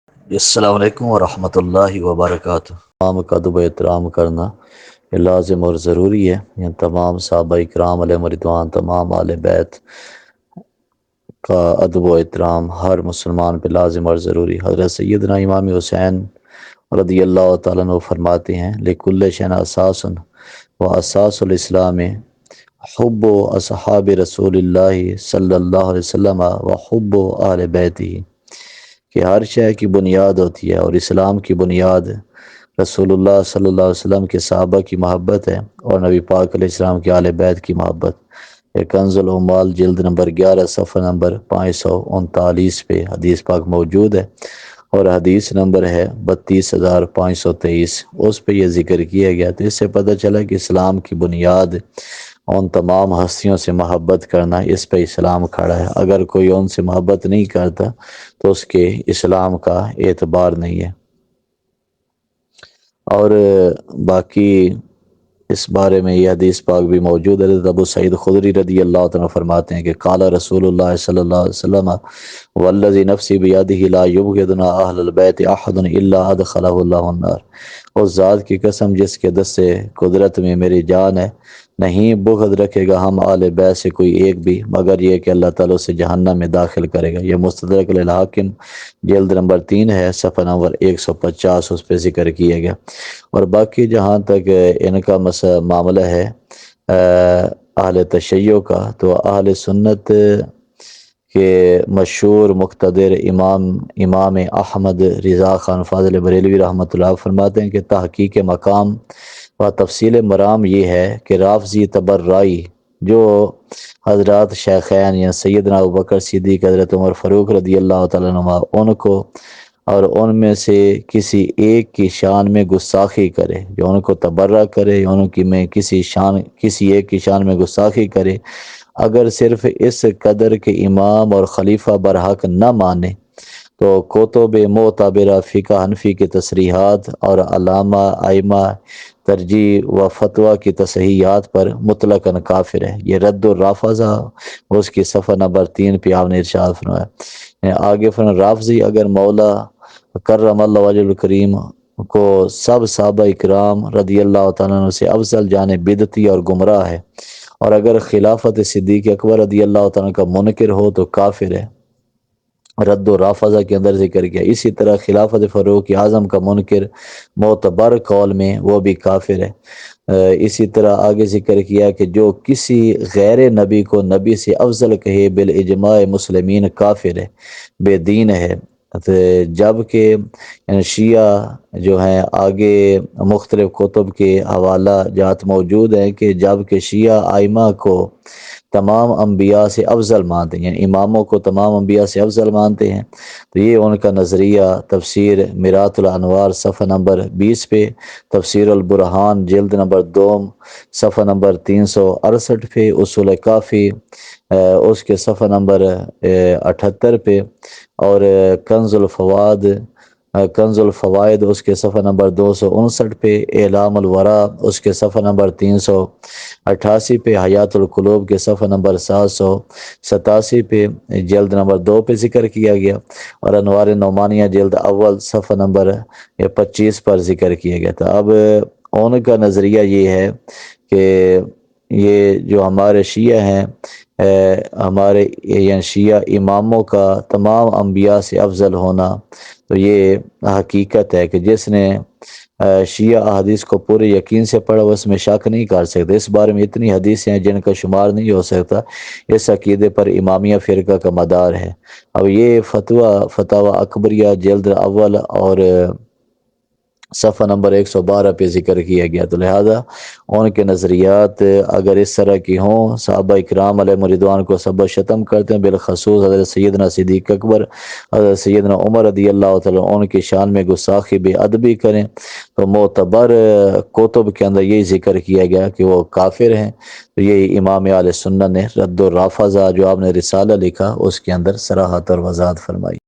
السلام علیکم ورحمۃ اللہ وبرکاتہ۔ تمام کا ادب و احترام کرنا یہ لازم اور ضروری ہے۔ یہ تمام صحابہ کرام علیہ رضوان، تمام آل بیت کا ادب و احترام ہر مسلمان پہ لازم اور ضروری۔ حضرت سیدنا امام حسین رضی اللہ تعالیٰ عنہ فرماتے ہیں لکل شیء اساس و اساس الاسلام حب اصحاب رسول اللہ صلی اللہ علیہ وسلم و حب اہل بیتہ، کہ ہر شے کی بنیاد ہوتی ہے اور اسلام کی بنیاد رسول اللہ صلی اللہ علیہ وسلم کے صحابہ کی محبت ہے اور نبی پاک علیہ السلام کے آل بیت کی محبت۔ یہ کنز العمال جلد نمبر 11 صفحہ نمبر 539 پہ حدیث پاک موجود ہے، اور حدیث نمبر ہے 32,523۔ اس پہ یہ ذکر کیا گیا، تو اس سے پتہ چلا کہ اسلام کی بنیاد ان تمام ہستیوں سے محبت کرنا، اس پہ اسلام کھڑا ہے۔ اگر کوئی ان سے محبت نہیں کرتا تو اس کے اسلام کا اعتبار نہیں ہے۔ اور باقی اس بارے میں یہ حدیث پاک بھی موجود ہے۔ حضرت ابو سعید خدری رضی اللہ عنہ فرماتے ہیں کہ قال رسول اللہ صلی اللہ علیہ وسلم والذی نفسی بیدہ لا یبغضنا اہل البیت احد الا ادخلہ اللہ النار۔ اس ذات کی قسم جس کے دست قدرت میں میری جان ہے، نہیں بغض رکھے گا ہم آل بیت سے کوئی ایک بھی، مگر یہ کہ اللہ تعالیٰ اسے جہنم میں داخل کرے گا۔ یہ مستدرک للحاکم جلد نمبر 3 ہے، صفحہ نمبر 150، اس پہ ذکر کیا گیا۔ اور باقی جہاں تک ان کا معاملہ ہے اہل تشیع کا، تو اہل سنت کے مشہور مقتدر امام احمد رضا خان فاضل بریلوی رحمۃ اللہ فرماتے ہیں کہ تحقیق مقام و تفصیل مرام یہ ہے کہ رافضی تبررائی جو حضرات شیخین یا سیدنا ابوبکر صدیق، حضرت عمر فاروق رضی اللہ تعالیٰ عنہ، ان کو اور ان میں سے کسی ایک کی شان میں گستاخی کرے، جو ان کو تبرہ کرے یا ان کی میں کسی ایک کی شان میں گستاخی کرے، اگر صرف اس قدر کے امام اور خلیفہ برحق نہ مانے تو کتب معتبرہ فقہ حنفی کی تصریحات اور علامہ ائمہ ترجیح و فتویٰ کی تصحیحات پر مطلقاً کافر ہے۔ یہ رد الرافضہ اس کی صفحہ نمبر 3 پہ آپ نے ارشاد فرمایا۔ آگے فرمایا رافضی اگر مولا کرم اللہ وجہ الکریم کو سب صحابہ اکرام رضی اللہ تعالیٰ عنہ سے افضل جانے بدعتی اور گمراہ ہے، اور اگر خلافت صدیق اکبر رضی اللہ تعالیٰ عنہ کا منکر ہو تو کافر ہے۔ رد و رافضہ کے اندر ذکر کیا۔ اسی طرح خلافت فاروق اعظم کا منکر معتبر قول میں وہ بھی کافر ہے۔ اسی طرح آگے ذکر کیا کہ جو کسی غیر نبی کو نبی سے افضل کہے بالاجماع مسلمین کافر ہے، بے دین ہے۔ جبکہ شیعہ جو ہیں آگے مختلف کتب کے حوالہ جات موجود ہیں کہ جبکہ شیعہ ائمہ کو تمام انبیاء سے افضل مانتے ہیں، یعنی اماموں کو تمام انبیاء سے افضل مانتے ہیں، تو یہ ان کا نظریہ تفسیر میرات الانوار صفحہ نمبر 20 پہ، تفسیر البرہان جلد نمبر 2 صفحہ نمبر 368 پہ، اصول کافی اس کے صفحہ نمبر 78 پہ، اور کنز الفوائد اس کے صفحہ نمبر 259 پہ، اعلام الورا اس کے صفحہ نمبر 388 پہ، حیات القلوب کے صفحہ نمبر 787 پہ جلد نمبر 2 پہ ذکر کیا گیا، اور انوار نعمانیہ جلد اول صفحہ نمبر 25 پر ذکر کیا گیا تھا۔ اب ان کا نظریہ یہ ہے کہ یہ جو ہمارے شیعہ ہیں، ہمارے یعنی شیعہ اماموں کا تمام انبیاء سے افضل ہونا، تو یہ حقیقت ہے کہ جس نے شیعہ احادیث کو پورے یقین سے پڑھا وہ اس میں شک نہیں کر سکتا۔ اس بارے میں اتنی حدیثیں ہیں جن کا شمار نہیں ہو سکتا۔ اس عقیدے پر امامیہ فرقہ کا مدار ہے۔ اب یہ فتاوی اکبریہ جلد اول اور صفحہ نمبر 112 پہ ذکر کیا گیا، تو لہذا ان کے نظریات اگر اس طرح کی ہوں، صحابہ اکرام علیہ رضوان کو سب و شتم کرتے ہیں، بالخصوص حضرت سیدنا صدیق اکبر، حضرت سیدنا عمر رضی اللہ تعالیٰ ان کی شان میں گستاخی بے ادبی کریں، تو معتبر کتب کے اندر یہی ذکر کیا گیا کہ وہ کافر ہیں۔ تو یہی امام اہل سنت نے رد الرافضہ جو آپ نے رسالہ لکھا اس کے اندر صراحت اور وضاحت فرمائی۔